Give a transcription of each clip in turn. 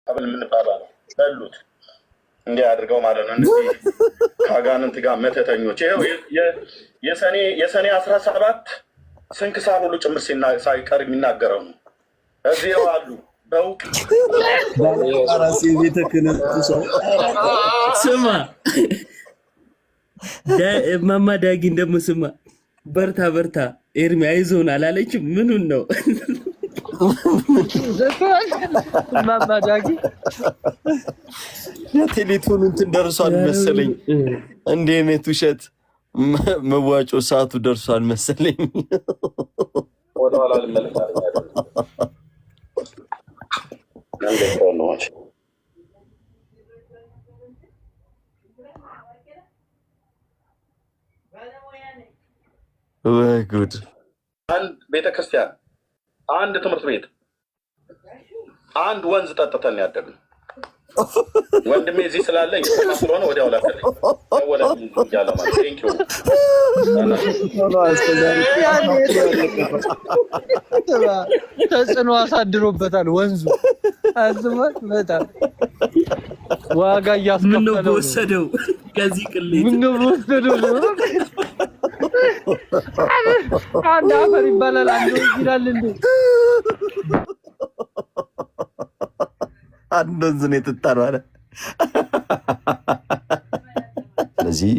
አብን የምንባባለው በሉት እንዲህ አድርገው ማለት ነው። እነዚህ ከአጋንንት ጋር መተተኞች ይኸው የሰኔ 17 ስንክሳር ሁሉ ጭምር ሳይቀር የሚናገረው ነው። እዚያው አሉ በውቅ ቤተ ክህነት ስማ ማማ ዳጊን ደግሞ ስማ፣ በርታ በርታ ኤርሚ አይዞን አላለችም? ምኑን ነው ማማ ዳጊ የቴሌቶን እንትን ደርሷል መሰለኝ። እንደ አይነት ውሸት መዋጮ ሰዓቱ ደርሷል መሰለኝ። ወደኋላ ልመለስ ወይ ጉድ! አንድ ቤተክርስቲያን፣ አንድ ትምህርት ቤት፣ አንድ ወንዝ ጠጥተን ያደግን ወንድሜ እዚህ ስላለ እየሰማ ስለሆነ ወዲያው ላከልኝ ያለ ማለት ቴንኪው። ተጽዕኖ አሳድሮበታል ወንዙ። አዝማት በጣም ዋጋ እያስከፈለው ነው። ወሰደው ከዚህ ቅሌት ምን ነው ወሰደው? አንድ አፈር ይባላል አንዱ ይላል እንዴ? አንድ ወንዝ ነው የተጣለው አለ። ስለዚህ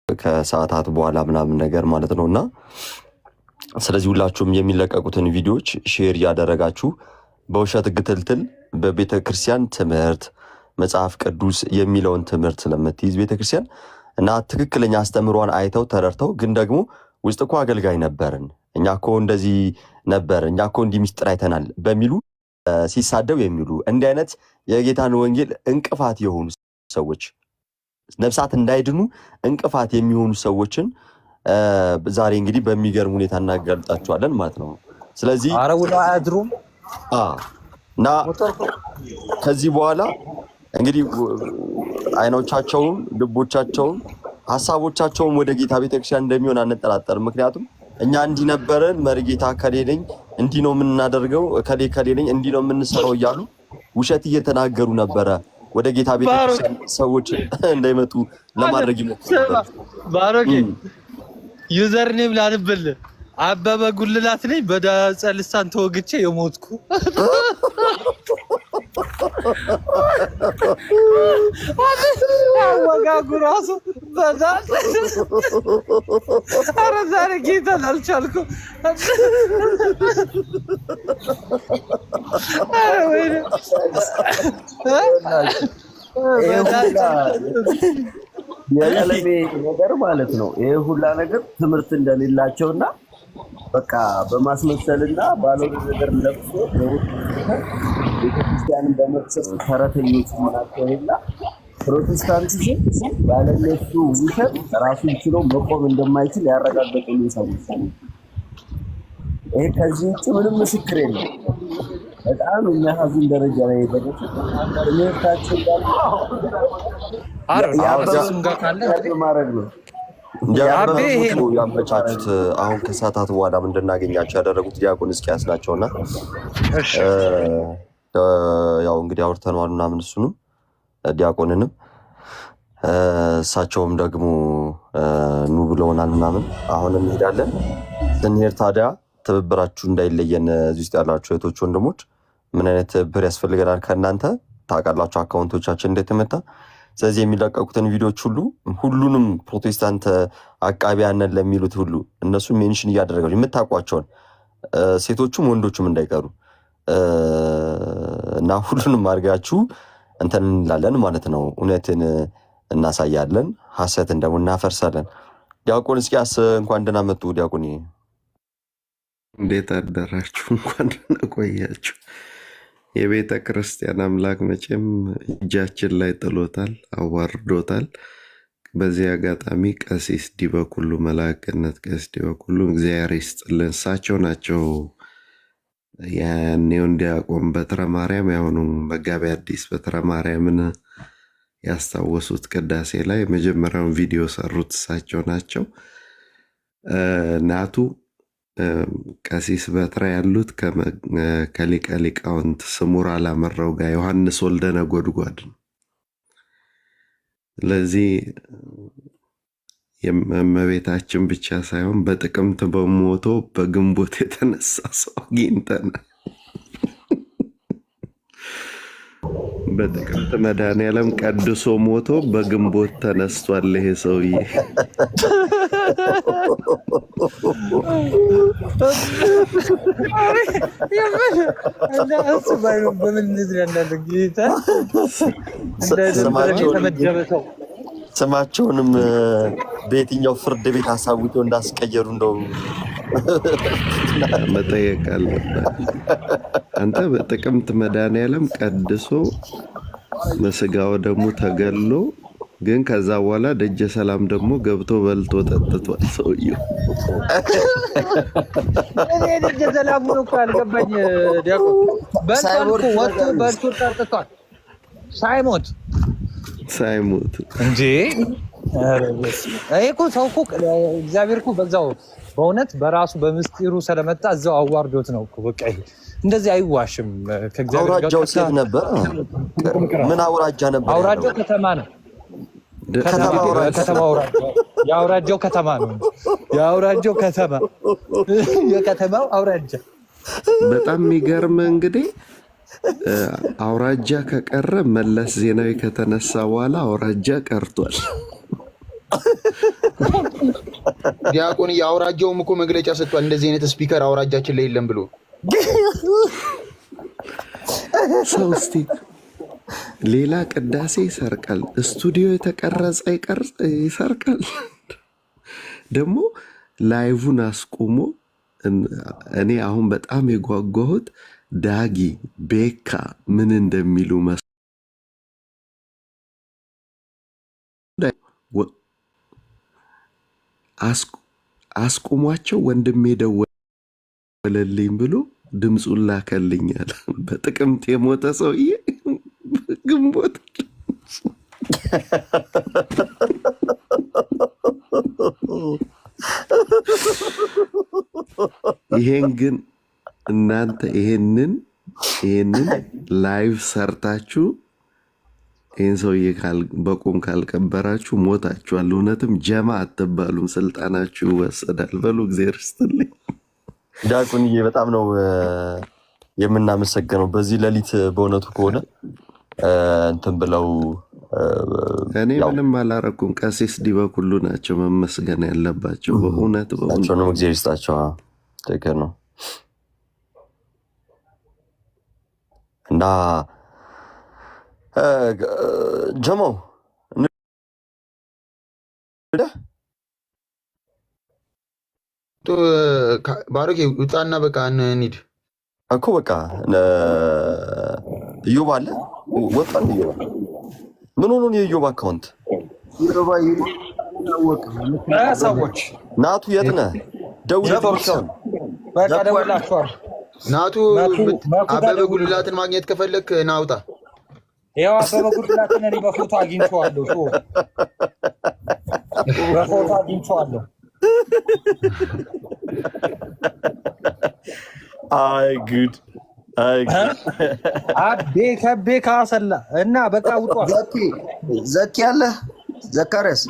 ከሰዓታት በኋላ ምናምን ነገር ማለት ነውና ስለዚህ ሁላችሁም የሚለቀቁትን ቪዲዮዎች ሼር ያደረጋችሁ በውሸት ግትልትል በቤተ ክርስቲያን ትምህርት መጽሐፍ ቅዱስ የሚለውን ትምህርት ስለምትይዝ ቤተ ክርስቲያን እና ትክክለኛ አስተምሯን አይተው ተረድተው ግን ደግሞ ውስጥ እኮ አገልጋይ ነበርን እኛ እኮ እንደዚህ ነበር እኛ እኮ እንዲህ ምስጢር አይተናል በሚሉ ሲሳደው የሚሉ እንዲህ አይነት የጌታን ወንጌል እንቅፋት የሆኑ ሰዎች ነፍሳት እንዳይድኑ እንቅፋት የሚሆኑ ሰዎችን ዛሬ እንግዲህ በሚገርም ሁኔታ እናጋልጣቸዋለን ማለት ነው። ስለዚህ አረውላ አድሩም እና ከዚህ በኋላ እንግዲህ አይኖቻቸውን ልቦቻቸውን ሐሳቦቻቸውን ወደ ጌታ ቤተክርስቲያን እንደሚሆን አንጠራጠርም። ምክንያቱም እኛ እንዲህ ነበርን መርጌታ ከሌለኝ እንዲህ ነው የምናደርገው ከሌለኝ እንዲህ ነው የምንሰራው እያሉ ውሸት እየተናገሩ ነበረ። ወደ ጌታ ቤተክርስቲያን ሰዎች እንዳይመጡ ለማድረግ ይሞክራሉ። ባሮኬ ዩዘር ኔም ላንብል አበበ ጉልላት ነኝ በዳጸ ልሳን ተወግቼ የሞትኩ ወጋጉ ራሱ በዛል ኧረ ዛሬ ጌታን አልቻልኩም። ኧረ ወይኔ የቀለሜ ነገር ማለት ነው። ይሄ ሁላ ነገር ትምህርት እንደሌላቸውና በቃ በማስመሰልና ባልሆነ ነገር ለብሶ ቤተክርስቲያንን በመክሰስ ተረተኞች ናቸውና ፕሮቴስታንቲዝም ያለነሱ ውሸት ራሱን ችሎ መቆም እንደማይችል ያረጋገጠ ነው። ይሄ ከዚህ ውጭ ምንም ምስክር የለም። በጣም የሚያሳዝን ደረጃ ላይ የደረሰ ትምህርታችን ጋር ማድረግ ነው ያመቻቹት። አሁን ከሰዓታት በኋላ እንድናገኛቸው ያደረጉት ዲያቆን እስኪያስ ናቸውና ያው እንግዲህ አውርተነዋል ምናምን እሱንም ዲያቆንንም እሳቸውም ደግሞ ኑ ብለውናል ምናምን። አሁን እንሄዳለን። ስንሄድ ታዲያ ትብብራችሁ እንዳይለየን እዚህ ውስጥ ያላችሁ እህቶች ወንድሞች፣ ምን አይነት ትብብር ያስፈልገናል ከእናንተ ታውቃላችሁ፣ አካውንቶቻችን እንደተመታ። ስለዚህ የሚለቀቁትን ቪዲዮዎች ሁሉንም ፕሮቴስታንት አቃቢያንን ለሚሉት ሁሉ እነሱ ሜንሽን እያደረጋሉ የምታውቋቸውን ሴቶቹም ወንዶቹም እንዳይቀሩ እና ሁሉንም አድርጋችሁ እንትን እንላለን ማለት ነው። እውነትን እናሳያለን፣ ሐሰትን ደግሞ እናፈርሳለን። ዲያቆን እስኪያስ እንኳን ደህና መጡ። ዲያቆን እንዴት አደራችሁ? እንኳን ደህና ቆያችሁ። የቤተ ክርስቲያን አምላክ መቼም እጃችን ላይ ጥሎታል፣ አዋርዶታል። በዚህ አጋጣሚ ቀሲስ ዲበኩሉ መላክነት ቀሲስ ዲበኩሉ እግዚአብሔር ይስጥልን። እሳቸው ናቸው ያኔውን ዲያቆን በትረ ማርያም ያሁኑ መጋቢ አዲስ በትረ ማርያምን ያስታወሱት ቅዳሴ ላይ መጀመሪያውን ቪዲዮ ሰሩት እሳቸው ናቸው። ናቱ ቀሲስ በትራ ያሉት ከሊቀ ሊቃውንት ስሙር አላመራው ጋር ዮሐንስ ወልደ ነጎድጓድ ነው። ስለዚህ የእመቤታችን ብቻ ሳይሆን በጥቅምት በሞቶ በግንቦት የተነሳ ሰው አግኝተናል። በጥቅምት መድኃኔዓለም ቀድሶ ሞቶ በግንቦት ተነስቷል ይሄ ሰውዬ። ስማቸውንም በየትኛው ፍርድ ቤት አሳውቀው እንዳስቀየሩ እንደው መጠየቅ አለበት። አንተ በጥቅምት መድኃኔዓለም ቀድሶ በስጋው ደግሞ ተገሎ ግን ከዛ በኋላ ደጀ ሰላም ደግሞ ገብቶ በልቶ ጠጥቷል ሰውየው። እኔ ደጀ ሰላም ነው እኮ ያልገባኝ ዲያቆን። በልቶ ጠጥቷል ሳይሞት እንጂ እኮ ሰው እኮ እግዚአብሔር እኮ በዛው በእውነት በራሱ በምስጢሩ ስለመጣ እዛው አዋርዶት ነው እኮ። በቃ እንደዚህ አይዋሽም። ከእግዚአብሔር ጋር አውራጃው ሴት ነበር። ምን አውራጃ ነበር? አውራጃው ከተማ ነው። የአውራጃው ከተማ ነው። የአውራጃው ከተማ የከተማው አውራጃ። በጣም የሚገርም እንግዲህ አውራጃ ከቀረ መለስ ዜናዊ ከተነሳ በኋላ አውራጃ ቀርቷል። ዲያቆን የአውራጃውም እኮ መግለጫ ሰጥቷል። እንደዚህ አይነት ስፒከር አውራጃችን ላይ የለም ብሎ ሰው እስቲ ሌላ ቅዳሴ ይሰርቃል፣ ስቱዲዮ የተቀረጸ ይሰርቃል። ደግሞ ላይቭን አስቁሞ እኔ አሁን በጣም የጓጓሁት ዳጊ ቤካ ምን እንደሚሉ አስቁሟቸው። ወንድሜ ደወለልኝ ብሎ ድምፁን ላከልኛል። በጥቅምት የሞተ ሰውዬ ግንቦት ይሄን ግን እናንተ ይሄንን ላይቭ ሰርታችሁ ይህን ሰውዬ በቁም ካልቀበራችሁ ሞታችኋል። እውነትም ጀማ አትባሉም፣ ስልጣናችሁ ይወሰዳል። በሉ እግዚአብሔር ይስጥልኝ። ዲያቆንዬ በጣም ነው የምናመሰግነው። በዚህ ሌሊት በእውነቱ ከሆነ እንትን ብለው እኔ ምንም አላረኩም። ቀሲስ ዲበኩሉ ናቸው መመስገን ያለባቸው። በእውነት ነው። እግዚአብሔር ይስጣቸው። ትክክል ነው። እና ጀሞ ባሮኬ ውጣና በቃ እንሂድ እኮ በቃ እዮብ አለ ወጣን። እዮብ ምን ሆኖ ነው? የእዮብ አካውንት ሰዎች ናቱ የት ነህ? ደውላቸው በቃ ደውላችኋል። ናቱ አበበ ጉልላትን ማግኘት ከፈለክ ናውጣ። ያው አበበ ጉልላትን እኔ በፎቶ አግኝቼዋለሁ። በፎቶ አግኝቼዋለሁ። አይ ጉድ አቤ ከቤ ካሰላ እና በቃ ውጧል። ዘኪ ያለ ዘካሪያስ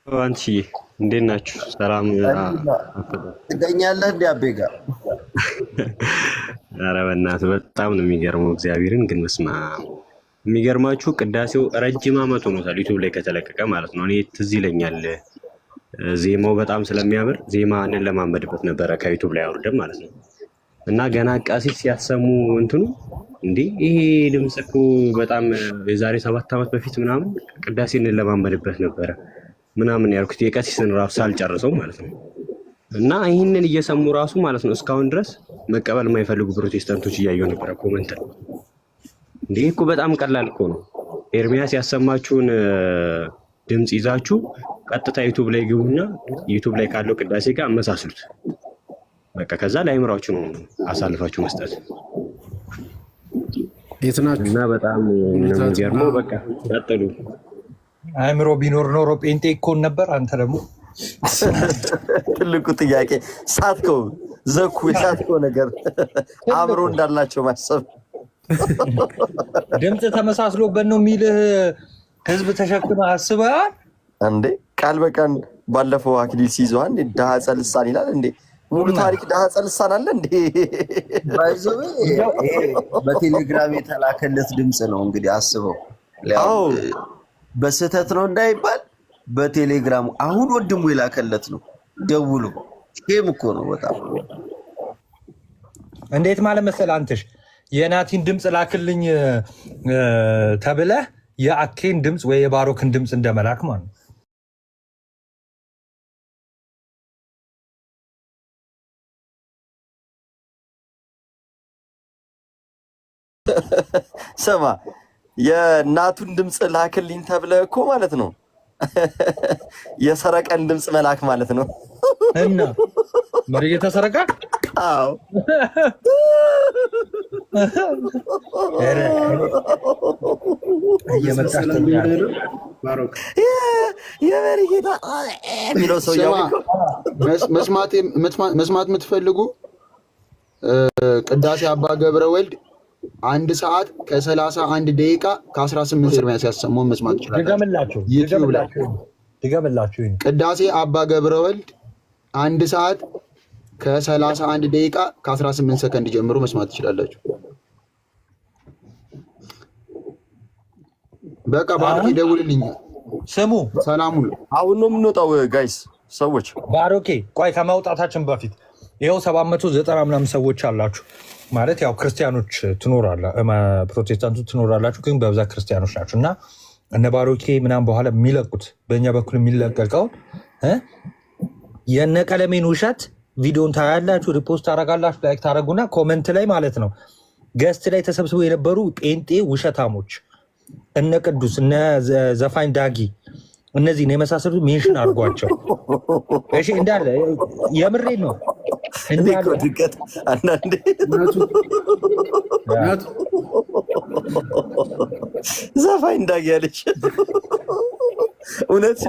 አንቺዬ እንዴት ናችሁ? ሰላም ትገኛለህ እንዴ? አቤ ጋር ኧረ በእናትህ በጣም ነው የሚገርመው። እግዚአብሔርን ግን መስማ የሚገርማችሁ ቅዳሴው ረጅም ዓመት ሆኖታል ዩቲዩብ ላይ ከተለቀቀ ማለት ነው። እኔ ትዝ ይለኛል ዜማው በጣም ስለሚያምር ዜማ እንለማመድበት ነበረ ከዩቲዩብ ላይ አውርደን ማለት ነው። እና ገና ቀሲስ ሲያሰሙ እንትኑ እንዴ ይሄ ድምፅ እኮ በጣም የዛሬ 7 ዓመት በፊት ምናምን ቅዳሴ እንለማመድበት ነበረ ምናምን ያልኩት የቀሲስን ራሱ ሳልጨርሰው ማለት ነው። እና ይህንን እየሰሙ ራሱ ማለት ነው እስካሁን ድረስ መቀበል የማይፈልጉ ፕሮቴስታንቶች እያየሁ ነበረ ኮመንት። እንዴ እኮ በጣም ቀላል እኮ ነው። ኤርሚያስ ያሰማችሁን ድምፅ ይዛችሁ ቀጥታ ዩቲዩብ ላይ ግቡና ዩቲዩብ ላይ ካለው ቅዳሴ ጋር አመሳስሉት። በቃ ከዛ ለአይምሯችሁ ነው አሳልፋችሁ መስጠት። እና በጣም የሚገርመው በቃ ቀጥሉ። አይምሮ ቢኖር ኖሮ ጴንጤ ይኮን ነበር። አንተ ደግሞ ትልቁ ጥያቄ ሳትከው ዘኩ የሳትከው ነገር አእምሮ እንዳላቸው ማሰብ ድምፅ ተመሳስሎበት ነው የሚልህ ህዝብ ተሸክመ አስበሃል እንዴ? ቃል በቃል ባለፈው አክሊል ሲይዘው አንዴ ድሃ ጸልሳን ይላል እንዴ? ሙሉ ታሪክ ድሃ ጸልሳን አለ እንዴ? ባይዘው በቴሌግራም የተላከለት ድምፅ ነው እንግዲህ አስበው። በስህተት ነው እንዳይባል በቴሌግራም አሁን ወንድሙ የላከለት ነው ደውሎ። ሼም እኮ ነው በጣም። እንዴት ማለት መሰለህ አንተሽ የናቲን ድምፅ ላክልኝ ተብለህ የአኬን ድምፅ ወይ የባሮክን ድምፅ እንደመላክ ማለት ነው። ስማ የናቱን ድምፅ ላክልኝ ተብለህ እኮ ማለት ነው የሰረቀን ድምፅ መላክ ማለት ነው። እና መሪ የተሰረቀ አዎ የመሪጌታ የሚለው ሰው መስማት የምትፈልጉ ቅዳሴ አባ ገብረ ወልድ 1 ሰዓት ከ31 ደቂቃ ከ18 ስርሚያ ሲያሰሙን መስማት ትችላላችሁ። ድገምላችሁ። ቅዳሴ አባ ገብረ ወልድ 1 ሰዓት ከ31 ደቂቃ ከ18 ሰከንድ ጀምሮ መስማት ትችላላችሁ። በቃ ባሮኬ ደውልልኝ። ስሙ ሰላም ሁሉ አሁን ነው የምንወጣው ጋይስ ሰዎች። ባሮኬ ቆይ ከማውጣታችን በፊት ይኸው 790 ምናምን ሰዎች አላችሁ ማለት ያው ክርስቲያኖች ፕሮቴስታንቶች ትኖራላችሁ፣ ግን በብዛት ክርስቲያኖች ናቸው። እና እነ ባሮኬ ምናምን በኋላ የሚለቁት በእኛ በኩል የሚለቀቀው የነ ቀለሜን ውሸት ቪዲዮን ታያላችሁ፣ ሪፖስት ታረጋላችሁ፣ ላይክ ታረጉና ኮመንት ላይ ማለት ነው ገስት ላይ ተሰብስበው የነበሩ ጴንጤ ውሸታሞች እነ ቅዱስ እነ ዘፋኝ ዳጊ እነዚህን የመሳሰሉት ሜንሽን አድርጓቸው። እሺ እንዳለ የምሬ ነው። ድቀት አንዳንዴ ዘፋኝ ዳጊ ያለች እውነት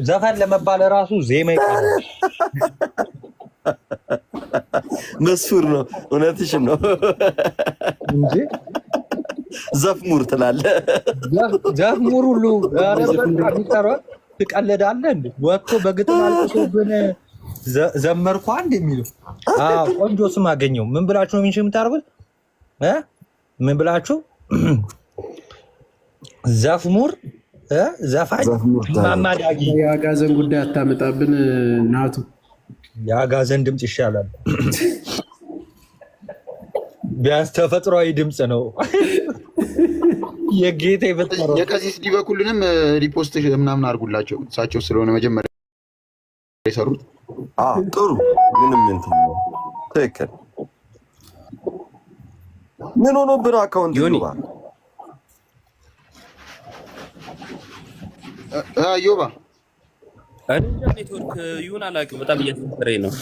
ዘፈን ለመባል ራሱ ዜማ ይቀራል። መስፉር ነው። እውነትሽን ነው እንጂ ዘፍሙር ትላለህ። ዘፍሙር ሁሉ ትቀልዳለህ እንዴ? ወጥቶ በግጥም አልቅሶብን ዘመርኳ እንደ የሚለው ቆንጆ ስም አገኘው። ምን ብላችሁ ነው ሚንሽ የምታደርጉት? ምን ብላችሁ ዘፍሙር ዘፋኝ ማማዳጊ የአጋዘን ጉዳይ አታመጣብን ናቱ። የአጋዘን ድምፅ ይሻላል። ቢያንስ ተፈጥሯዊ ድምፅ ነው። የጌታ ይፈጥራል። የቀሲስ ዲበኩልንም ሪፖስት ምናምን አድርጉላቸው እሳቸው ስለሆነ መጀመሪያ የሰሩት። ጥሩ ምንም እንትን ነው። ትክክል። ምን ሆኖብን አካውንት ይባ ዮባ ኔትወርክ ይሁን አላውቅም፣ በጣም እያስቸገረኝ ነው።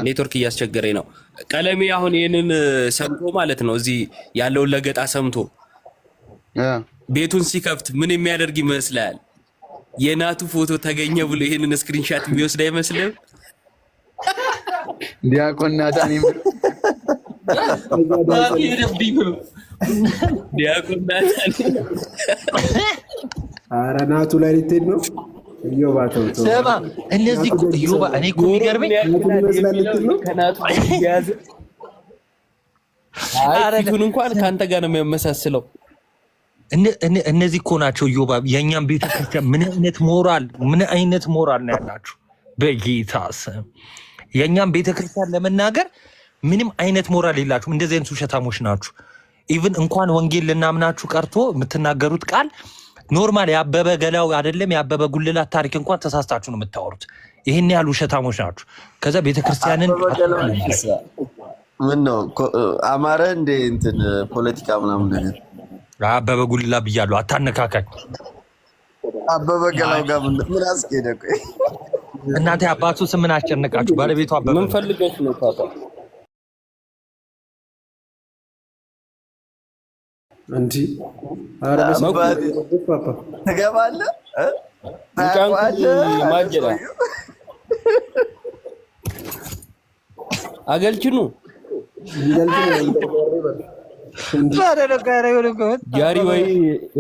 ኔትወርክ እያስቸገረኝ ነው። ቀለሜ አሁን ይህንን ሰምቶ ማለት ነው እዚህ ያለውን ለገጣ ሰምቶ ቤቱን ሲከፍት ምን የሚያደርግ ይመስላል? የናቱ ፎቶ ተገኘ ብሎ ይህንን ስክሪንሻት የሚወስድ አይመስልም? ዲያቆን ናታን ዲያቆን ናታን ኧረ ናቱ ላይ ልትሄድ ነው። ዮባ ተውቶ ሰባ እነዚህ ዮባ እኔ እኮ የሚገርመኝ ፊቱን እንኳን ከአንተ ጋር ነው የሚያመሳስለው። እነዚህ እኮ ናቸው ዮባ የእኛም ቤተክርስቲያን ምን አይነት ሞራል ነው ያላችሁ? በጌታ ስም የእኛም ቤተክርስቲያን ለመናገር ምንም አይነት ሞራል የላችሁም። እንደዚህ አይነት ውሸታሞች ናችሁ። ኢቭን እንኳን ወንጌል ልናምናችሁ ቀርቶ የምትናገሩት ቃል ኖርማል የአበበ ገላው አይደለም የአበበ ጉልላት ታሪክ እንኳን ተሳስታችሁ ነው የምታወሩት። ይህን ያህል ውሸታሞች ናችሁ። ከዛ ቤተክርስቲያንን ምን ነው አማረ እንደ እንትን ፖለቲካ ምናምን ነገር አበበ ጉልላት ብያለሁ። አታነካካኝ። አበበ ገላው ጋር ምን አስኬደ? ቆይ እናንተ አባቱ ስም ምን አስጨነቃችሁ? ባለቤቱ አበበ ምን ፈልገሽ ነው ታታ እንጂ ትገባለህ? ማጀራ አገልችኑ ጃሪ ወይ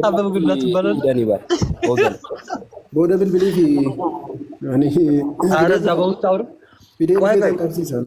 አበብግላት ይባላል ዳኒባል ወገን ቦደ ብልብሊ ያኔ አረዛ በውስጥ አውር